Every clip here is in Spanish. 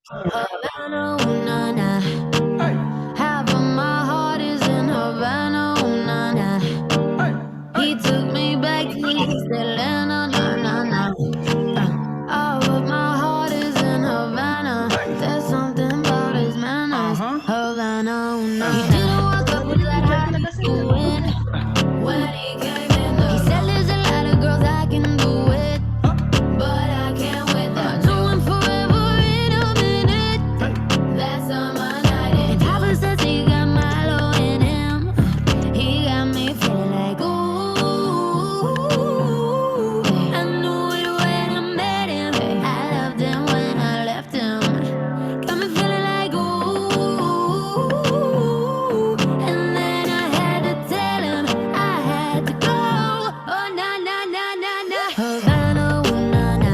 Havana, ooh, na, na. Half of my heart is in Havana, ooh, na, na. He took me back to East Atlanta, na, na, na. All of my heart is in Havana. There's something about his manners. Havana, ooh, na, na. He didn't walk up with that high when he came in. He said there's a lot of girls I can do it, but I can't with that. No one forever in a minute. That's on my night. And Papa says he got Milo in him. He got me feeling like ooh. I knew it when I met him. I loved him when I left him. Got me feeling like ooh. And then I had to tell him I had to go. Oh na na na na na. Havana, ooh na na.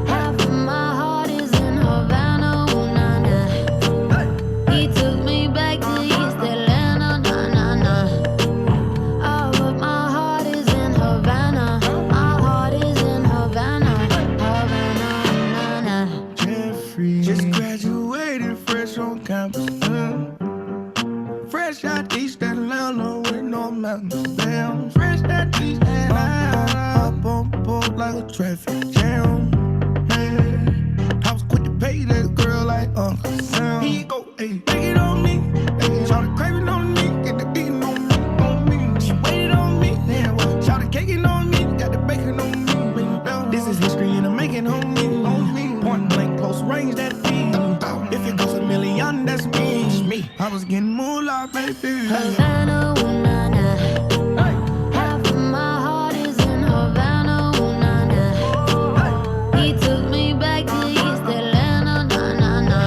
Half of my heart is in Havana, ooh na na. He took me back to East Atlanta, na na na. All of my heart is in Havana. My heart is in Havana, Havana, na na. Jeffrey just graduated fresh on campus. Fresh out East Atlanta with no mountains. Damn, fresh out East Atlanta. Up on board like a traffic jam. Man, I was quick to pay that girl like Uncle Sam. Here you go, ayy, take it on me. Ayy, shout craving on me, get the beating on me, on me. She waited on me, yeah, well, shout caking on me, got the bacon on me. This is history and I'm making on me, on me. Point blank, close range, that beat. If it goes a million, that's me. I was getting moolah, baby. Havana, ooh na na. Half of my heart is in Havana, ooh na na. He took me back to East Atlanta, na na na.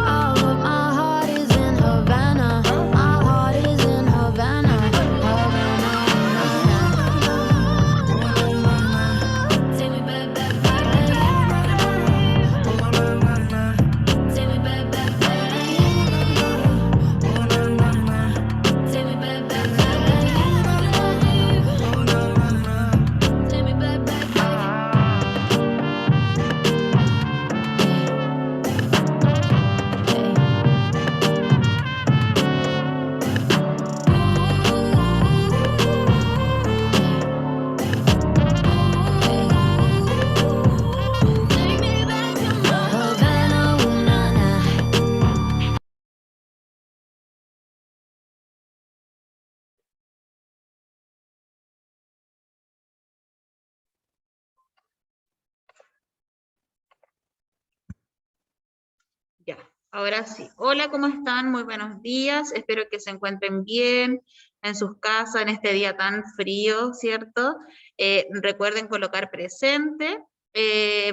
All of my heart is in Havana. My heart is in Havana, Havana, take me back, back, back. Take me back, back, back. Take me back, back, back. Take me back, back, back. Take me back to Havana, ooh na na. Ya, ahora sí. Hola, ¿cómo están? Muy buenos días. Espero que se encuentren bien en sus casas en este día tan frío, ¿cierto? Recuerden colocar presente.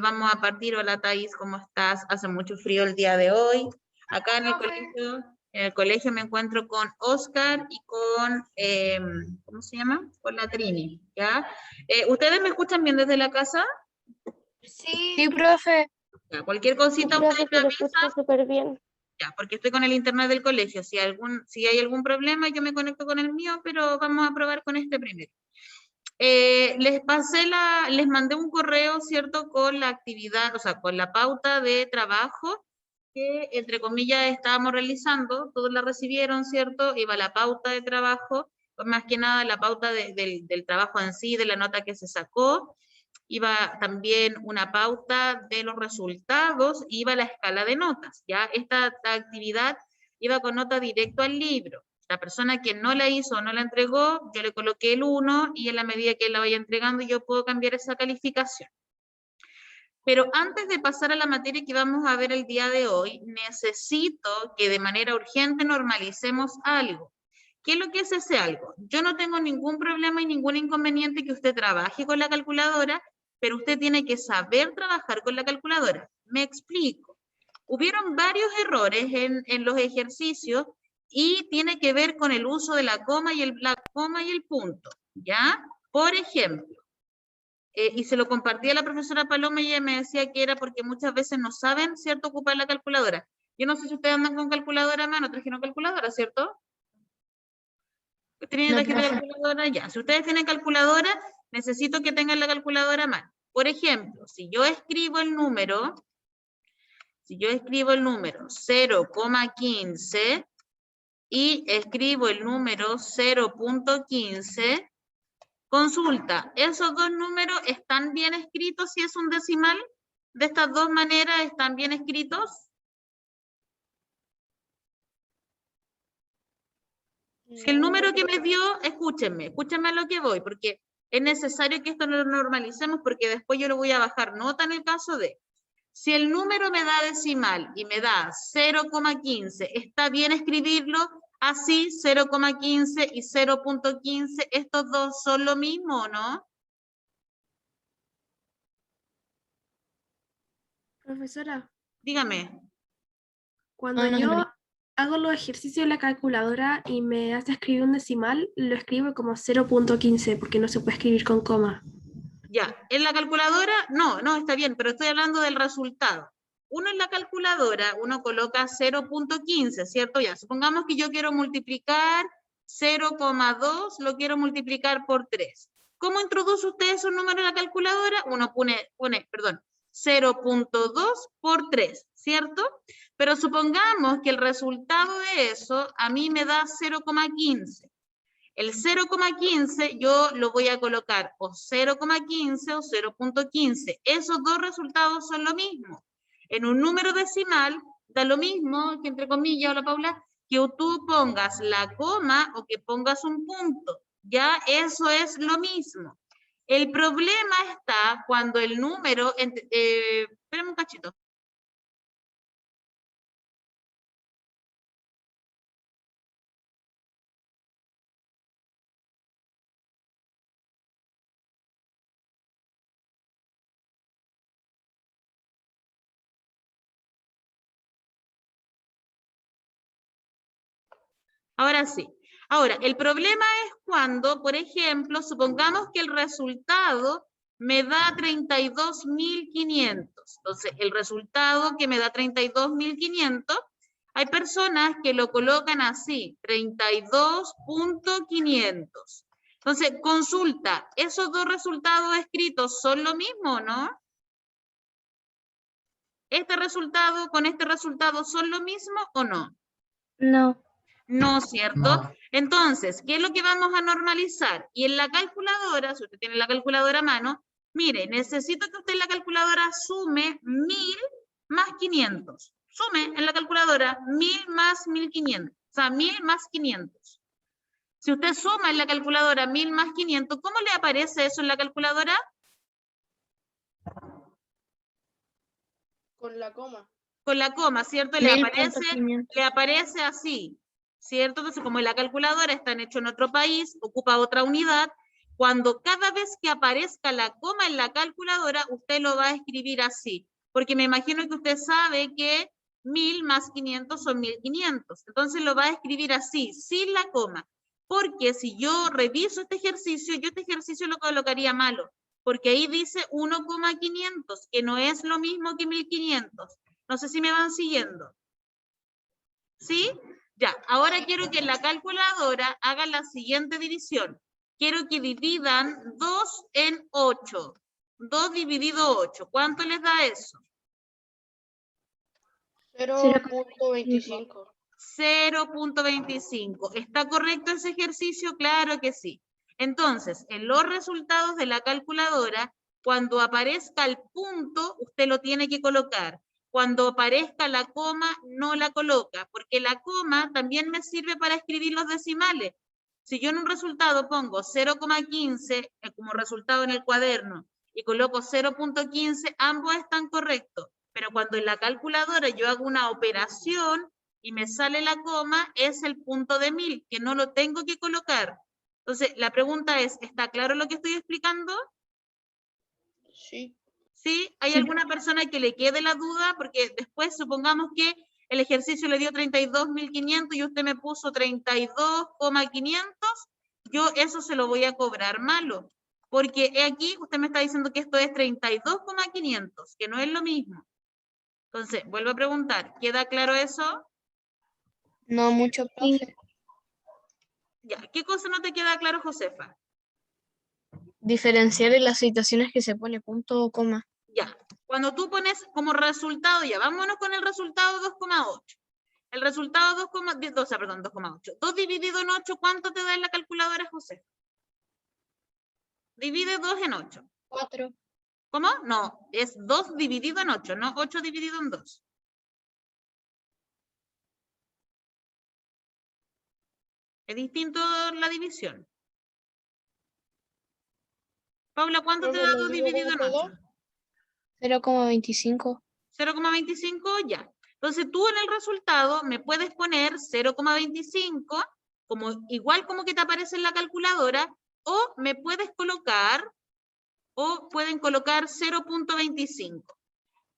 Vamos a partir. Hola, Thais, ¿cómo estás? Hace mucho frío el día de hoy. Acá en el colegio me encuentro con Oscar y con, ¿cómo se llama? Con la Trini, ¿ya? ¿Ustedes me escuchan bien desde la casa? Sí, profe. Ya, cualquier cosita ustedes me Se lo escucha avisan. súper bien. Ya, porque estoy con el internet del colegio. Si hay algún problema, yo me conecto con el mío, pero vamos a probar con este primero. Les mandé un correo, ¿cierto? Con la actividad, o sea, con la pauta de trabajo que, entre comillas, estábamos realizando. Todos la recibieron, ¿cierto? Iba la pauta de trabajo, pues más que nada la pauta del trabajo en sí, de la nota que se sacó. Iba también una pauta de los resultados, iba la escala de notas, ¿ya? Esta actividad iba con nota directo al libro. La persona que no la hizo o no la entregó, yo le coloqué el 1 y en la medida que la vaya entregando yo puedo cambiar esa calificación. Pero antes de pasar a la materia que vamos a ver el día de hoy, necesito que de manera urgente normalicemos algo. ¿Qué es lo que es ese algo? Yo no tengo ningún problema y ningún inconveniente que usted trabaje con la calculadora, pero usted tiene que saber trabajar con la calculadora. Me explico. Hubieron varios errores en los ejercicios y tiene que ver con el uso de la coma y el punto, ¿ya? Por ejemplo, y se lo compartí a la profesora Paloma y ella me decía que era porque muchas veces no saben, ¿cierto?, ocupar la calculadora. Yo no sé si ustedes andan con calculadora a mano, trajeron calculadora, ¿cierto? ¿Tienen la calculadora? Ya. Si ustedes tienen calculadora, necesito que tengan la calculadora a mano. Por ejemplo, si yo escribo el número Si yo escribo el número 0,15 y escribo el número 0,15, consulta, ¿esos dos números están bien escritos si es un decimal? ¿De estas dos maneras están bien escritos? Si el número que me dio, escúchenme a lo que voy, porque es necesario que esto lo normalicemos porque después yo lo voy a bajar nota en el caso de, si el número me da decimal y me da 0,15, ¿está bien escribirlo así, 0,15 y 0,15? ¿Estos dos son lo mismo o no? Profesora, Dígame. cuando yo hago los ejercicios en la calculadora y me hace escribir un decimal, lo escribo como 0,15 porque no se puede escribir con coma. Ya, en la calculadora, no, está bien, pero estoy hablando del resultado. Uno en la calculadora, uno coloca 0,15, ¿cierto? Ya, supongamos que yo quiero multiplicar 0,2, lo quiero multiplicar por 3. ¿Cómo introduce usted esos números en la calculadora? Uno pone 0,2 por 3, ¿cierto? Pero supongamos que el resultado de eso a mí me da 0,15. El 0,15 yo lo voy a colocar o 0,15 o 0,15. Esos dos resultados son lo mismo. En un número decimal da lo mismo que, entre comillas, hola Paula, que tú pongas la coma o que pongas un punto. Ya eso es lo mismo. El problema está cuando el número, espérame un cachito. Ahora sí. Ahora, el problema es cuando, por ejemplo, supongamos que el resultado me da 32.500. Entonces, el resultado que me da 32.500, hay personas que lo colocan así, 32.500. Entonces, consulta, ¿esos dos resultados escritos son lo mismo, no? ¿Este resultado con este resultado son lo mismo o no? No. No, ¿cierto? Entonces, ¿qué es lo que vamos a normalizar? Y en la calculadora, si usted tiene la calculadora a mano, mire, necesito que usted en la calculadora sume 1000 más 500. Sume en la calculadora 1000 más 1500. O sea, 1000 más 500. Si usted suma en la calculadora 1000 más 500, ¿cómo le aparece eso en la calculadora? Con la coma. Con la coma, ¿cierto? Le aparece así, ¿cierto? Entonces, como en la calculadora está hecho en otro país, ocupa otra unidad, cuando cada vez que aparezca la coma en la calculadora, usted lo va a escribir así, porque me imagino que usted sabe que 1000 más 500 son 1500, entonces lo va a escribir así, sin la coma, porque si yo reviso este ejercicio, yo este ejercicio lo colocaría malo, porque ahí dice 1,500, que no es lo mismo que 1500. No sé si me van siguiendo. ¿Sí? Ya, ahora quiero que en la calculadora hagan la siguiente división. Quiero que dividan 2 en 8. 2 dividido 8. ¿Cuánto les da eso? 0,25. 0,25. ¿Está correcto ese ejercicio? Claro que sí. Entonces, en los resultados de la calculadora, cuando aparezca el punto, usted lo tiene que colocar. Cuando aparezca la coma, no la coloca, porque la coma también me sirve para escribir los decimales. Si yo en un resultado pongo 0,15 como resultado en el cuaderno y coloco 0,15, ambos están correctos. Pero cuando en la calculadora yo hago una operación y me sale la coma, es el punto de 1000, que no lo tengo que colocar. Entonces, la pregunta es, ¿está claro lo que estoy explicando? Sí. ¿Sí? ¿Hay alguna persona que le quede la duda? Porque después supongamos que el ejercicio le dio 32.500 y usted me puso 32,500, yo eso se lo voy a cobrar malo. Porque aquí usted me está diciendo que esto es 32,500, que no es lo mismo. Entonces, vuelvo a preguntar, ¿queda claro eso? No mucho, profe. Ya, ¿qué cosa no te queda claro, Josefa? Diferenciar en las situaciones que se pone punto o coma. Ya, Cuando tú pones como resultado, ya vámonos con el resultado 2,8. El resultado 2,8. 2 dividido en 8, ¿cuánto te da en la calculadora, José? Divide 2 en 8. 4. ¿Cómo? No, es 2 dividido en 8, no 8 dividido en 2. Es distinto la división. Paula, ¿cuánto te Profe, da ¿lo 2 digo dividido como en todo? 8? 0,25. 0,25, ya. Entonces tú en el resultado me puedes poner 0,25, igual como que te aparece en la calculadora, o me puedes colocar, o pueden colocar 0,25.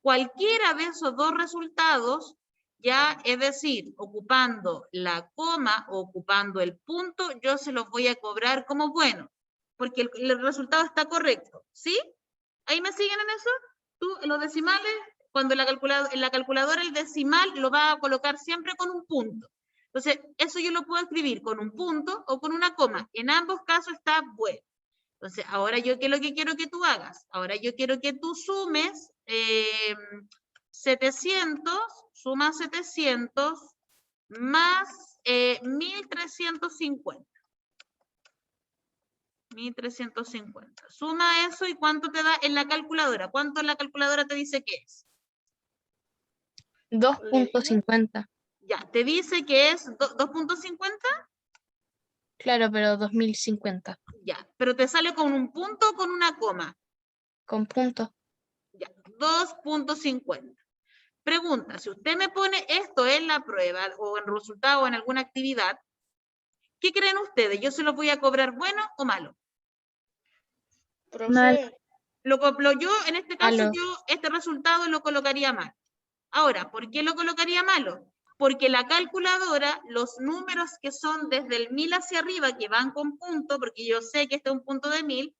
Cualquiera de esos dos resultados, ya, es decir, ocupando la coma o ocupando el punto, yo se los voy a cobrar como bueno, porque el resultado está correcto, ¿sí? ¿Ahí me siguen en eso? Tú, en los decimales, cuando en la calculadora el decimal lo va a colocar siempre con un punto. Entonces, eso yo lo puedo escribir con un punto o con una coma. En ambos casos está bueno. Entonces, ahora yo, ¿qué es lo que quiero que tú hagas? Ahora yo quiero que tú sumes 700, suma 700 más 1350. 1350. Suma eso y ¿cuánto te da en la calculadora? ¿Cuánto en la calculadora te dice que es? 2,50. Ya, te dice que es 2,50. Claro, pero 2050. Ya, pero te sale con un punto o con una coma. Con puntos. Ya, 2,50. Pregunta, si usted me pone esto en la prueba o en resultado o en alguna actividad, ¿qué creen ustedes? ¿Yo se los voy a cobrar bueno o malo? Profe, Yo, en este caso, Malo. yo este resultado lo colocaría mal. Ahora, ¿por qué lo colocaría malo? Porque la calculadora, los números que son desde el 1000 hacia arriba, que van con punto, porque yo sé que este es un punto de 1000,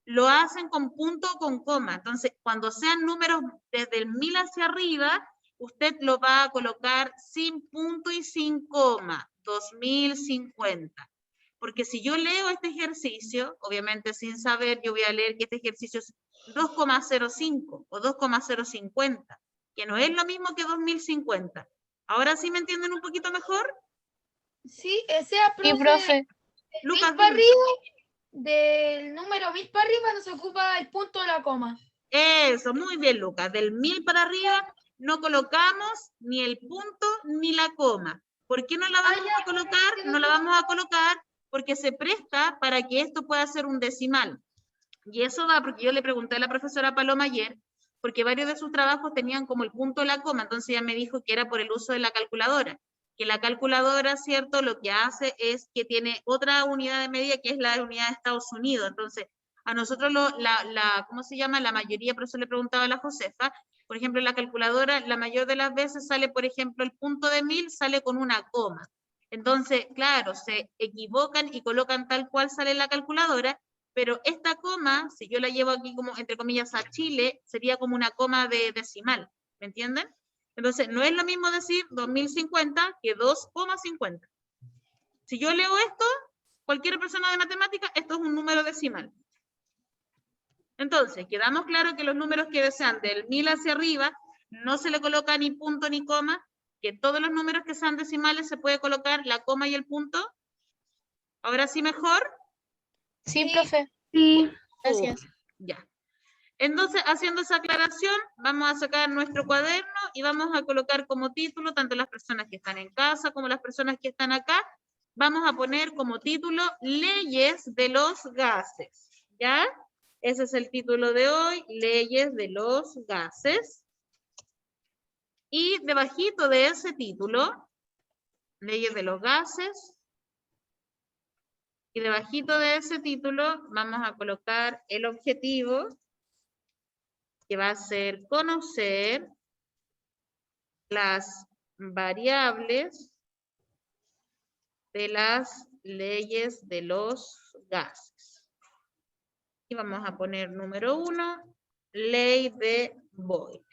lo hacen con punto o con coma. Entonces, cuando sean números desde el 1000 hacia arriba, usted lo va a colocar sin punto y sin coma, 2050. Porque si yo leo este ejercicio, obviamente sin saber, yo voy a leer que este ejercicio es 2,05 o 2,050, que no es lo mismo que 2050. ¿Ahora sí me entienden un poquito mejor? Sí, sea, Sí, profe. Lucas, para dime. arriba, del número 1000 para arriba no se ocupa el punto de la coma. Eso, muy bien, Lucas. Del 1000 para arriba no colocamos ni el punto ni la coma. ¿Por qué no la vamos a colocar? No la vamos a colocar porque se presta para que esto pueda ser un decimal. Y eso va porque yo le pregunté a la profesora Paloma ayer, porque varios de sus trabajos tenían como el punto de la coma, entonces ella me dijo que era por el uso de la calculadora. Que la calculadora, ¿cierto? Lo que hace es que tiene otra unidad de medida que es la unidad de Estados Unidos. Entonces, a nosotros, ¿cómo se llama? La mayoría, por eso le preguntaba a la Josefa, por ejemplo, la calculadora, la mayor de las veces sale, por ejemplo, el punto de 1000 sale con una coma. Entonces, claro, se equivocan y colocan tal cual sale en la calculadora, pero esta coma, si yo la llevo aquí como, entre comillas, a Chile, sería como una coma de decimal, ¿me entienden? Entonces, no es lo mismo decir 2050 que 2,50. Si yo leo esto, cualquier persona de matemática, esto es un número decimal. Entonces, quedamos claros que los números que sean del 1000 hacia arriba, no se le coloca ni punto ni coma, que todos los números que sean decimales se puede colocar la coma y el punto. ¿Ahora sí mejor? Sí, profe. Sí, Gracias. Ya. Entonces, haciendo esa aclaración, vamos a sacar nuestro cuaderno y vamos a colocar como título, tanto las personas que están en casa como las personas que están acá, vamos a poner como título Leyes de los gases, ¿ya? Ese es el título de hoy, Leyes de los gases. Y debajito de ese título, Leyes de los gases, y debajito de ese título vamos a colocar el objetivo, que va a ser conocer las variables de las leyes de los gases. Y vamos a poner número 1, ley de Boyle.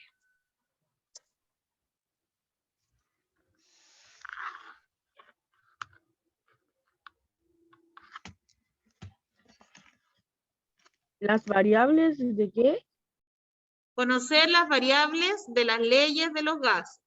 ¿Las variables de qué? Conocer las variables de las leyes de los gases.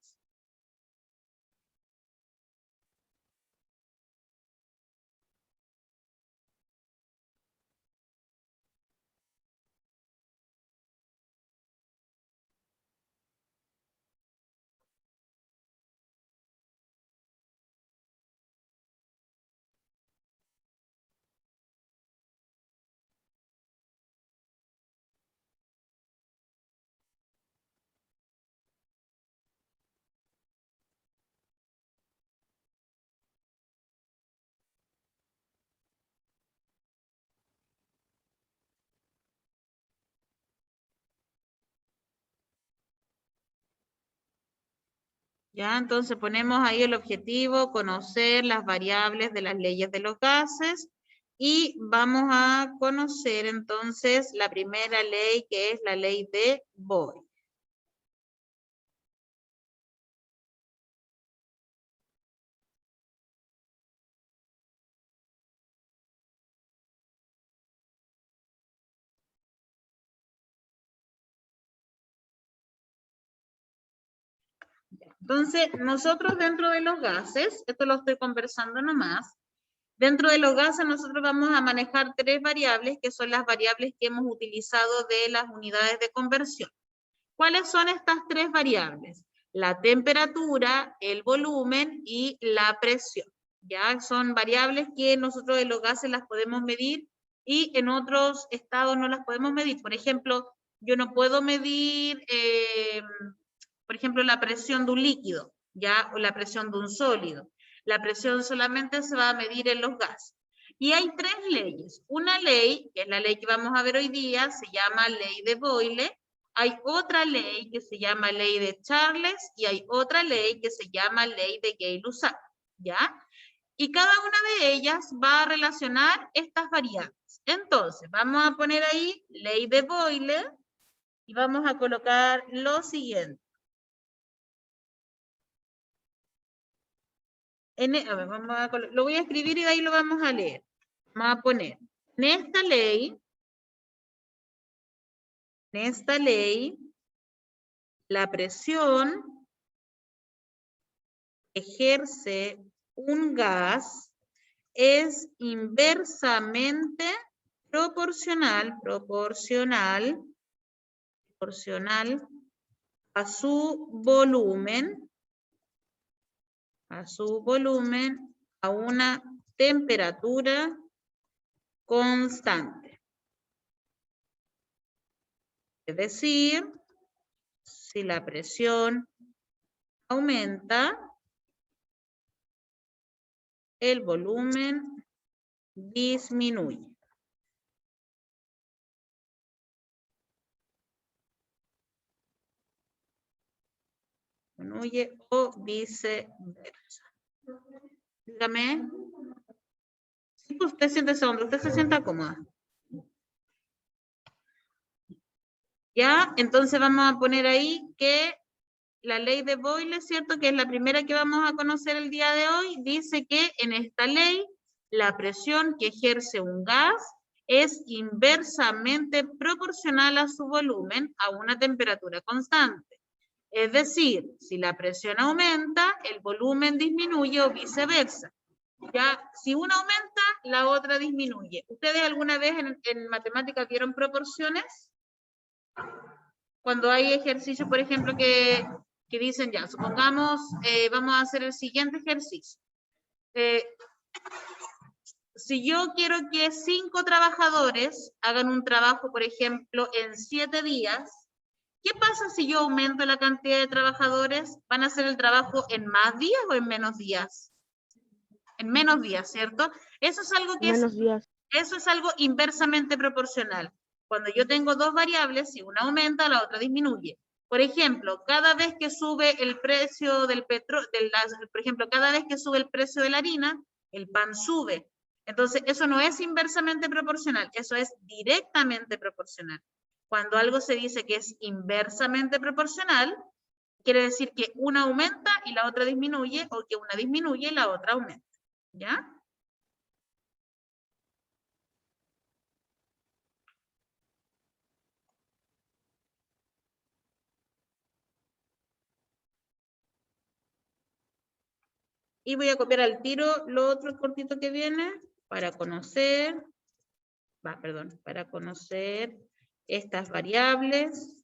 Ya, entonces ponemos ahí el objetivo, conocer las variables de las leyes de los gases, y vamos a conocer entonces la primera ley, que es la ley de Boyle. Entonces, nosotros dentro de los gases, esto lo estoy conversando nomás, dentro de los gases nosotros vamos a manejar tres variables, que son las variables que hemos utilizado de las unidades de conversión. ¿Cuáles son estas tres variables? La temperatura, el volumen y la presión. Ya son variables que nosotros en los gases las podemos medir y en otros estados no las podemos medir. Por ejemplo, yo no puedo medir, por ejemplo, la presión de un líquido, ya, o la presión de un sólido. La presión solamente se va a medir en los gases. Y hay tres leyes. Una ley, que es la ley que vamos a ver hoy día, se llama ley de Boyle. Hay otra ley que se llama ley de Charles y hay otra ley que se llama ley de Gay-Lussac, ¿ya? Y cada una de ellas va a relacionar estas variables. Entonces, vamos a poner ahí ley de Boyle y vamos a colocar lo siguiente. A ver, lo voy a escribir y de ahí lo vamos a leer. Vamos a poner, en esta ley, la presión que ejerce un gas es inversamente proporcional a su volumen, a una temperatura constante. Es decir, si la presión aumenta, el volumen disminuye. Disminuye o viceversa. Dígame. Sí, usted siéntese donde usted se sienta cómoda. Ya, entonces vamos a poner ahí que la ley de Boyle, ¿cierto? Que es la primera que vamos a conocer el día de hoy, dice que en esta ley la presión que ejerce un gas es inversamente proporcional a su volumen a una temperatura constante. Es decir, si la presión aumenta, el volumen disminuye o viceversa. Ya, si una aumenta, la otra disminuye. ¿Ustedes alguna vez en matemáticas vieron proporciones? Cuando hay ejercicios, por ejemplo, que dicen ya, supongamos, vamos a hacer el siguiente ejercicio. Si yo quiero que 5 trabajadores hagan un trabajo, por ejemplo, en 7 días, ¿qué pasa si yo aumento la cantidad de trabajadores? ¿Van a hacer el trabajo en más días o en menos días? En menos días, ¿cierto? Eso es algo que eso es algo inversamente proporcional. Cuando yo tengo dos variables, si una aumenta, la otra disminuye. Por ejemplo, cada vez que sube el precio del petróleo, por ejemplo, cada vez que sube el precio de la harina, el pan sube. Entonces, eso no es inversamente proporcional, eso es directamente proporcional. Cuando algo se dice que es inversamente proporcional, quiere decir que una aumenta y la otra disminuye, o que una disminuye y la otra aumenta. ¿Ya? Y voy a copiar al tiro lo otro cortito que viene para conocer, para conocer estas variables.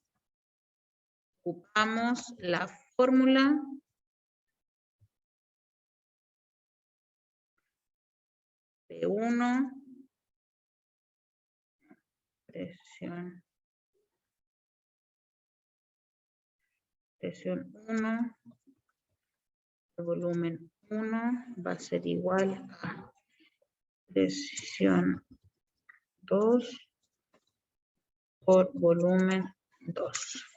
Ocupamos la fórmula P1, presión 1, el volumen 1 va a ser igual a presión 2 por volumen 2.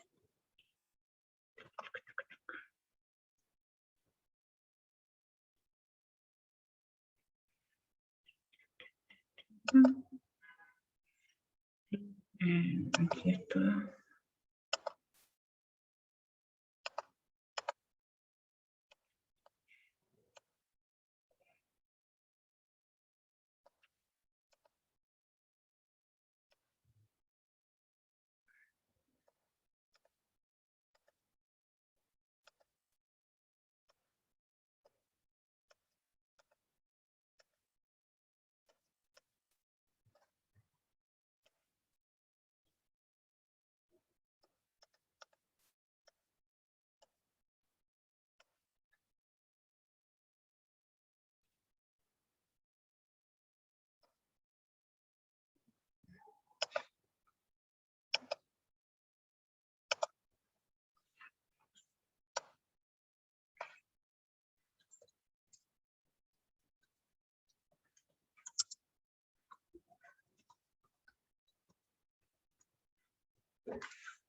Aquí está.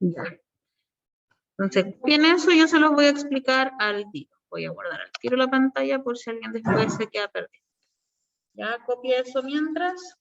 Ya. Entonces, bien, eso yo se los voy a explicar al tiro. Voy a guardar al tiro la pantalla por si alguien después se queda perdido. Ya, copia eso mientras.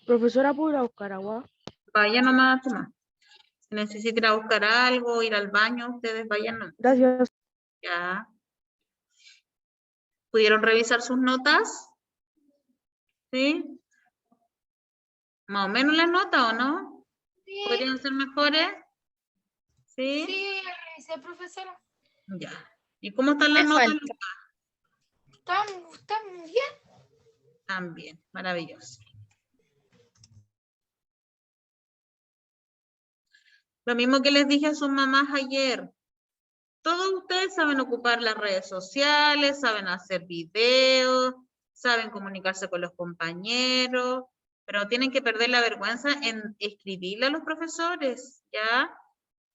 Profesora, ¿puedo ir a buscar agua? Vaya nomás, Tomás. Si necesitan ir a buscar algo, ir al baño, ustedes vayan nomás. Gracias. Ya. ¿Pudieron revisar sus notas? ¿Sí? ¿Más o menos las notas o no? Sí, ¿Podrían ser mejores? ¿Sí? sí, revisé, profesora. Ya. ¿Y cómo están las Me notas? falta. Están muy bien. También, maravilloso. Lo mismo que les dije a sus mamás ayer. Todos ustedes saben ocupar las redes sociales, saben hacer videos, saben comunicarse con los compañeros, pero tienen que perder la vergüenza en escribirle a los profesores, ¿ya?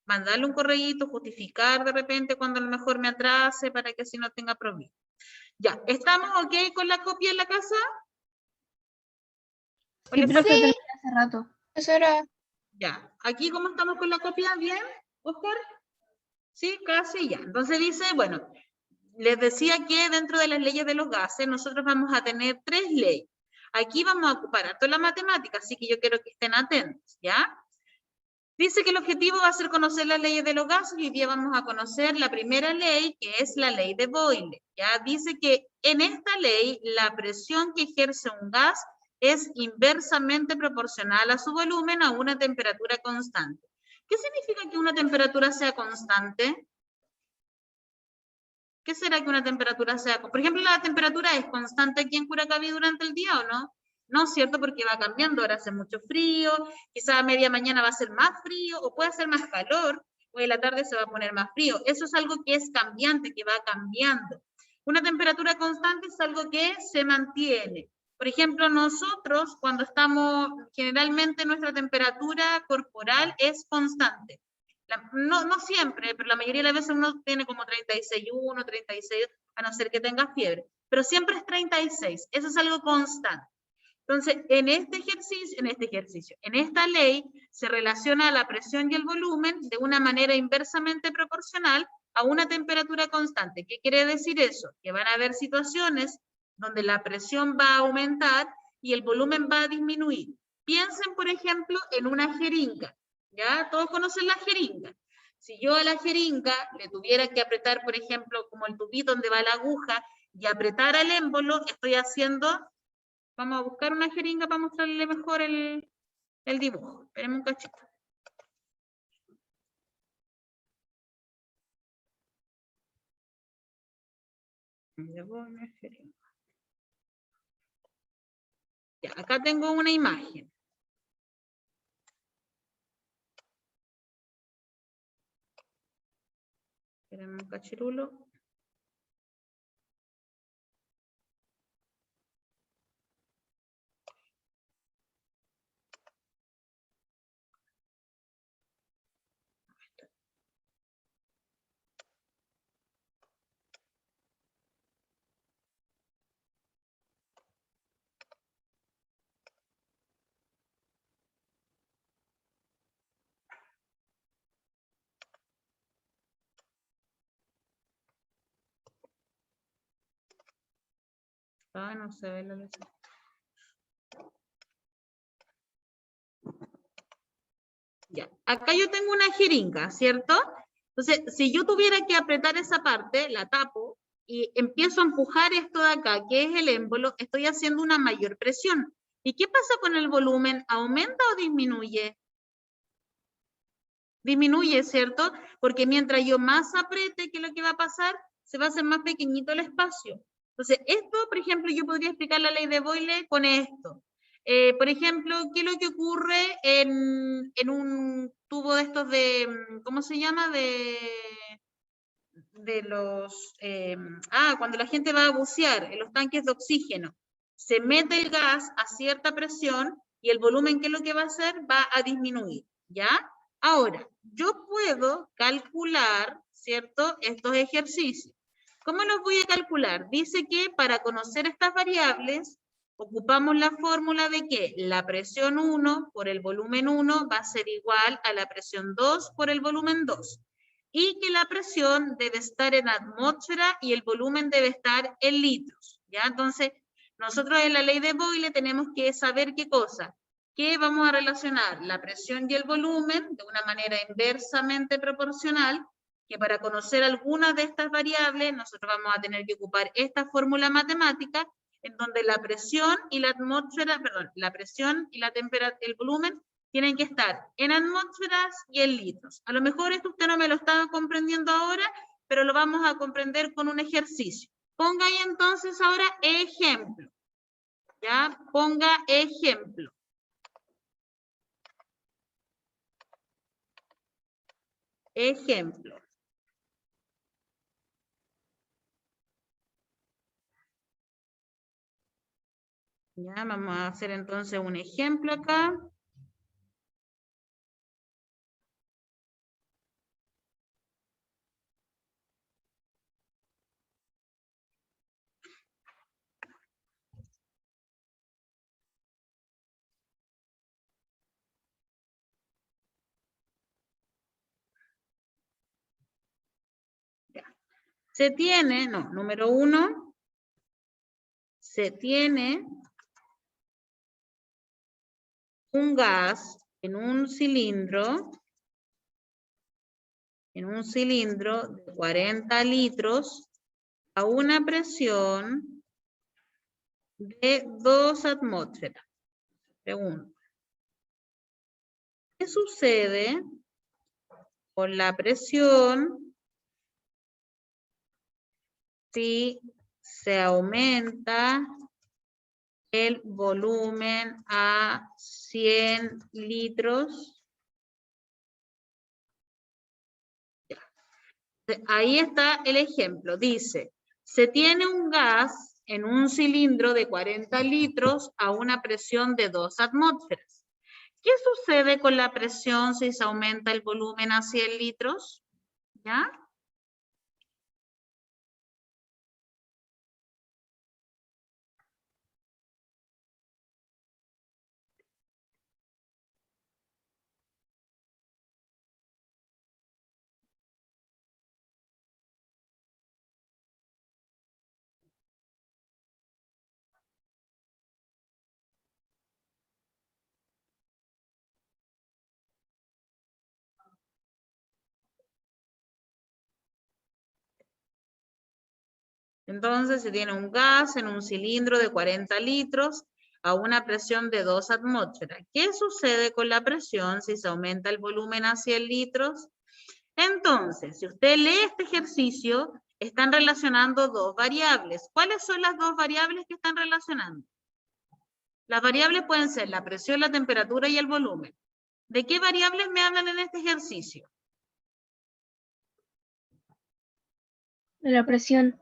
Mandarle un correíto, justificar de repente cuando a lo mejor me atrase para que así no tenga problemas. Ya, ¿estamos ok con la copia en la casa? ¿O Sí, les profe, falta? terminé hace rato. Profesora, Ya, ¿aquí cómo estamos con la copia? ¿Bien, Oscar? Sí, casi ya. Entonces dice, bueno, les decía que dentro de las leyes de los gases nosotros vamos a tener 3 leyes. Aquí vamos a ocupar a toda la matemática, así que yo quiero que estén atentos, ¿ya? Dice que el objetivo va a ser conocer las leyes de los gases y hoy día vamos a conocer la primera ley, que es la ley de Boyle. Ya dice que en esta ley la presión que ejerce un gas es inversamente proporcional a su volumen a una temperatura constante. ¿Qué significa que una temperatura sea constante? ¿Qué será que una temperatura sea? Por ejemplo, la temperatura es constante aquí en Curacaví durante el día, ¿o no? No, ¿cierto? Porque va cambiando, ahora hace mucho frío, quizá a media mañana va a ser más frío, o puede hacer más calor, o en la tarde se va a poner más frío. Eso es algo que es cambiante, que va cambiando. Una temperatura constante es algo que se mantiene. Por ejemplo, nosotros cuando estamos, generalmente nuestra temperatura corporal es constante. No siempre, pero la mayoría de las veces uno tiene como 36,1, 36, a no ser que tenga fiebre. Pero siempre es 36, eso es algo constante. Entonces, en esta ley se relaciona la presión y el volumen de una manera inversamente proporcional a una temperatura constante. ¿Qué quiere decir eso? Que van a haber situaciones donde la presión va a aumentar y el volumen va a disminuir. Piensen, por ejemplo, en una jeringa. ¿Ya? Todos conocen la jeringa. Si yo a la jeringa le tuviera que apretar, por ejemplo, como el tubito donde va la aguja, y apretar el émbolo, estoy haciendo... Vamos a buscar una jeringa para mostrarle mejor el dibujo. Esperemos un cachito. Ya, acá tengo una imagen. Esperemos un cachirulo. Ah, no se ve la luz. Ya, acá yo tengo una jeringa, ¿cierto? Entonces, si yo tuviera que apretar esa parte, la tapo y empiezo a empujar esto de acá, que es el émbolo, estoy haciendo una mayor presión. ¿Y qué pasa con el volumen? ¿Aumenta o disminuye? Disminuye, ¿cierto? Porque mientras yo más apriete, ¿qué es lo que va a pasar? Se va a hacer más pequeñito el espacio. Entonces, esto, por ejemplo, yo podría explicar la ley de Boyle con esto. Por ejemplo, ¿qué es lo que ocurre en un tubo de estos de, ¿cómo se llama? De los, cuando la gente va a bucear, en los tanques de oxígeno, se mete el gas a cierta presión y el volumen, ¿qué es lo que va a hacer? Va a disminuir, ¿ya? Ahora, yo puedo calcular, ¿cierto? Estos ejercicios. ¿Cómo los voy a calcular? Dice que para conocer estas variables, ocupamos la fórmula de que la presión 1 por el volumen 1 va a ser igual a la presión 2 por el volumen 2. Y que la presión debe estar en atmósfera y el volumen debe estar en litros, ¿ya? Entonces, nosotros en la ley de Boyle tenemos que saber qué cosa, que vamos a relacionar la presión y el volumen de una manera inversamente proporcional, que para conocer algunas de estas variables, nosotros vamos a tener que ocupar esta fórmula matemática, en donde la presión y la atmósfera, perdón, la presión y la temperatura, el volumen, tienen que estar en atmósferas y en litros. A lo mejor esto usted no me lo está comprendiendo ahora, pero lo vamos a comprender con un ejercicio. Ponga ahí entonces ahora ejemplo. ¿Ya? Ponga ejemplo. Ejemplo. Ya, vamos a hacer entonces un ejemplo acá. Se tiene, no, número 1, se tiene un gas en un cilindro de 40 litros a una presión de 2 atmósferas. Pregunta. ¿Qué sucede con la presión si se aumenta el volumen a 100 litros? Ya. Ahí está el ejemplo. Dice, se tiene un gas en un cilindro de 40 litros a una presión de 2 atmósferas. ¿Qué sucede con la presión si se aumenta el volumen a 100 litros? ¿Ya? Entonces, se tiene un gas en un cilindro de 40 litros a una presión de 2 atmósferas. ¿Qué sucede con la presión si se aumenta el volumen a 100 litros? Entonces, si usted lee este ejercicio, están relacionando dos variables. ¿Cuáles son las dos variables que están relacionando? Las variables pueden ser la presión, la temperatura y el volumen. ¿De qué variables me hablan en este ejercicio? De la presión.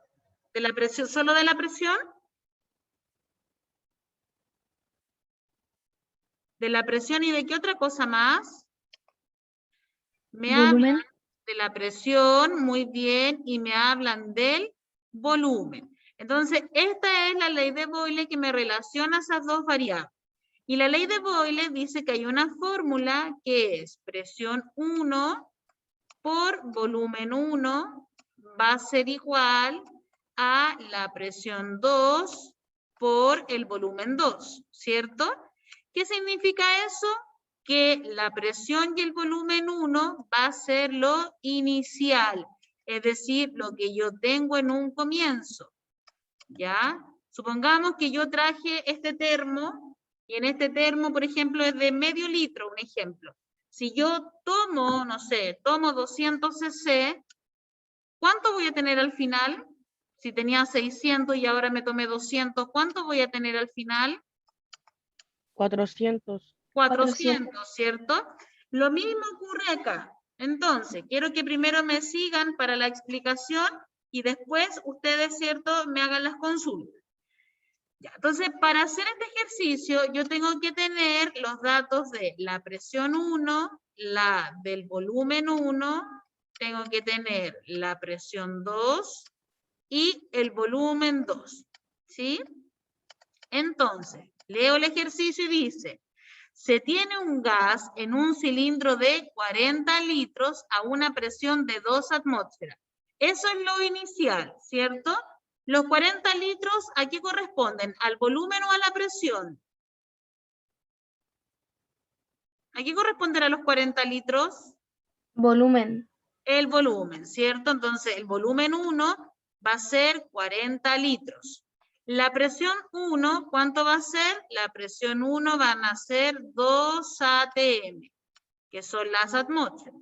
¿De la presión, solo de la presión? ¿De la presión y de qué otra cosa más? Me Volumen. hablan de la presión, muy bien, y me hablan del volumen. Entonces, esta es la ley de Boyle que me relaciona esas dos variables. Y la ley de Boyle dice que hay una fórmula que es presión 1 por volumen 1 va a ser igual a la presión 2 por el volumen 2, ¿cierto? ¿Qué significa eso? Que la presión y el volumen 1 va a ser lo inicial, es decir, lo que yo tengo en un comienzo, ¿ya? Supongamos que yo traje este termo, y en este termo, por ejemplo, es de medio litro, un ejemplo. Si yo tomo, no sé, tomo 200 cc, ¿cuánto voy a tener al final? Si tenía 600 y ahora me tomé 200, ¿cuánto voy a tener al final? 400. 400, ¿cierto? Lo mismo ocurre acá. Entonces, quiero que primero me sigan para la explicación y después ustedes, ¿cierto?, me hagan las consultas. Ya, entonces, para hacer este ejercicio, yo tengo que tener los datos de la presión 1, la del volumen 1, tengo que tener la presión 2 y el volumen 2, ¿sí? Entonces, leo el ejercicio y dice, se tiene un gas en un cilindro de 40 litros a una presión de 2 atmósferas. Eso es lo inicial, ¿cierto? Los 40 litros, ¿a qué corresponden? ¿Al volumen o a la presión? ¿A qué corresponden a los 40 litros? Volumen. El volumen, ¿cierto? Entonces, el volumen 1 va a ser 40 litros. La presión 1, ¿cuánto va a ser? La presión 1 van a ser 2 atm, que son las atmósferas.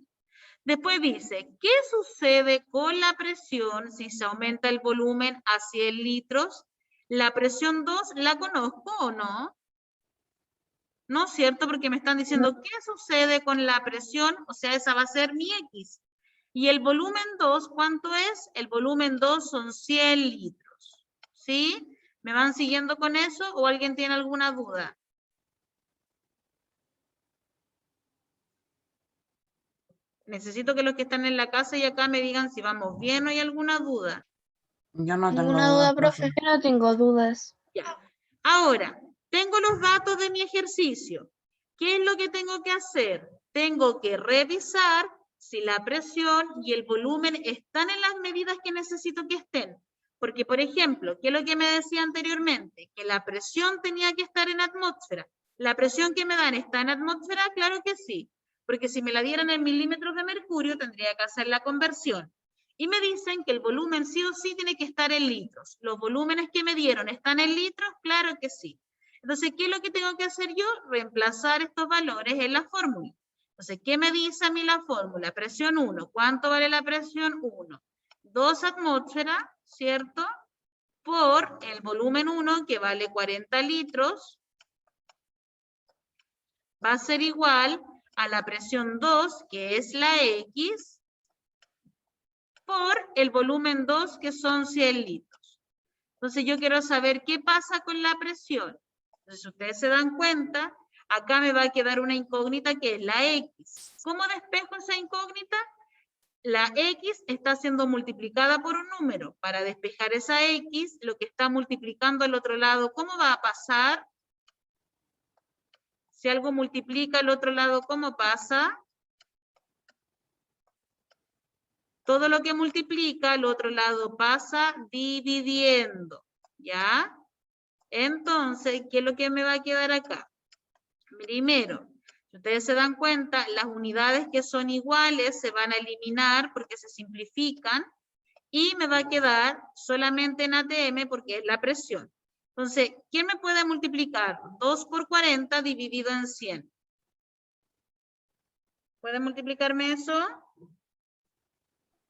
Después dice, ¿qué sucede con la presión si se aumenta el volumen a 100 litros? La presión 2, ¿la conozco o no? No, ¿cierto? Porque me están diciendo, ¿qué sucede con la presión? O sea, esa va a ser mi X. Y el volumen 2, ¿cuánto es? El volumen 2 son 100 litros. ¿Sí? ¿Me van siguiendo con eso o alguien tiene alguna duda? Necesito que los que están en la casa y acá me digan si vamos bien o hay alguna duda. Yo no tengo Ninguna duda, profe. Yo no tengo dudas. Ya. Ahora, tengo los datos de mi ejercicio. ¿Qué es lo que tengo que hacer? Tengo que revisar si la presión y el volumen están en las medidas que necesito que estén. Porque, por ejemplo, ¿qué es lo que me decía anteriormente? Que la presión tenía que estar en atmósfera. ¿La presión que me dan está en atmósfera? Claro que sí. Porque si me la dieran en milímetros de mercurio, tendría que hacer la conversión. Y me dicen que el volumen sí o sí tiene que estar en litros. ¿Los volúmenes que me dieron están en litros? Claro que sí. Entonces, ¿qué es lo que tengo que hacer yo? Reemplazar estos valores en la fórmula. Entonces, ¿qué me dice a mí la fórmula? Presión 1. ¿Cuánto vale la presión 1? 2 atmósferas, ¿cierto? Por el volumen 1, que vale 40 litros, va a ser igual a la presión 2, que es la X, por el volumen 2, que son 100 litros. Entonces yo quiero saber qué pasa con la presión. Entonces ustedes se dan cuenta, Acá me va a quedar una incógnita que es la X. ¿Cómo despejo esa incógnita? La X está siendo multiplicada por un número. Para despejar esa X, lo que está multiplicando al otro lado, ¿cómo va a pasar? Si algo multiplica al otro lado, ¿cómo pasa? Todo lo que multiplica al otro lado pasa dividiendo, ¿ya? Entonces, ¿qué es lo que me va a quedar acá? Primero, si ustedes se dan cuenta, las unidades que son iguales se van a eliminar porque se simplifican y me va a quedar solamente en ATM porque es la presión. Entonces, ¿quién me puede multiplicar? 2 por 40 dividido en 100. ¿Puede multiplicarme eso?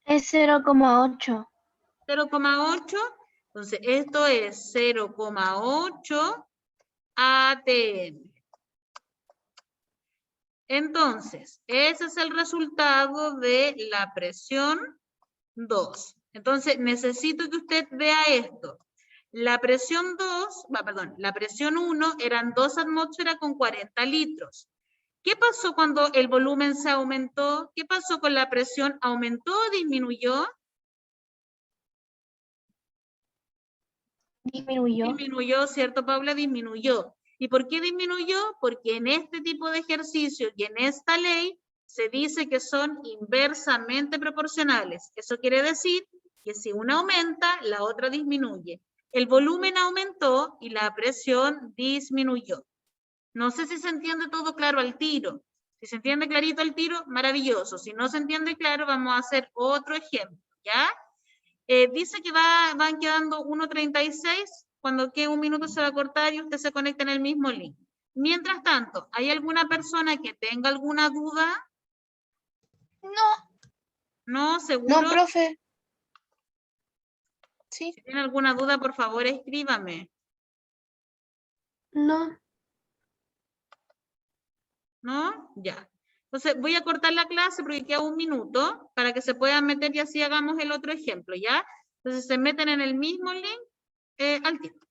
Es 0,8. 0,8. Entonces, esto es 0,8 ATM. Entonces, ese es el resultado de la presión 2. Entonces, necesito que usted vea esto. La presión 1 eran 2 atmósferas con 40 litros. ¿Qué pasó cuando el volumen se aumentó? ¿Qué pasó con la presión? ¿Aumentó o disminuyó? Disminuyó. Disminuyó, ¿cierto, Paula? Disminuyó. ¿Y por qué disminuyó? Porque en este tipo de ejercicio y en esta ley se dice que son inversamente proporcionales. Eso quiere decir que si una aumenta, la otra disminuye. El volumen aumentó y la presión disminuyó. No sé si se entiende todo claro al tiro. Si se entiende clarito al tiro, maravilloso. Si no se entiende claro, vamos a hacer otro ejemplo, ¿ya? Dice que van quedando 1:36, cuando quede un minuto se va a cortar y usted se conecta en el mismo link. Mientras tanto, ¿hay alguna persona que tenga alguna duda? No, ¿No? ¿Seguro? no, profe. Sí. Si tiene alguna duda, por favor, escríbame. No. ¿No? Ya. Entonces, voy a cortar la clase porque queda un minuto para que se puedan meter y así hagamos el otro ejemplo, ¿ya? Entonces, se meten en el mismo link al tiempo.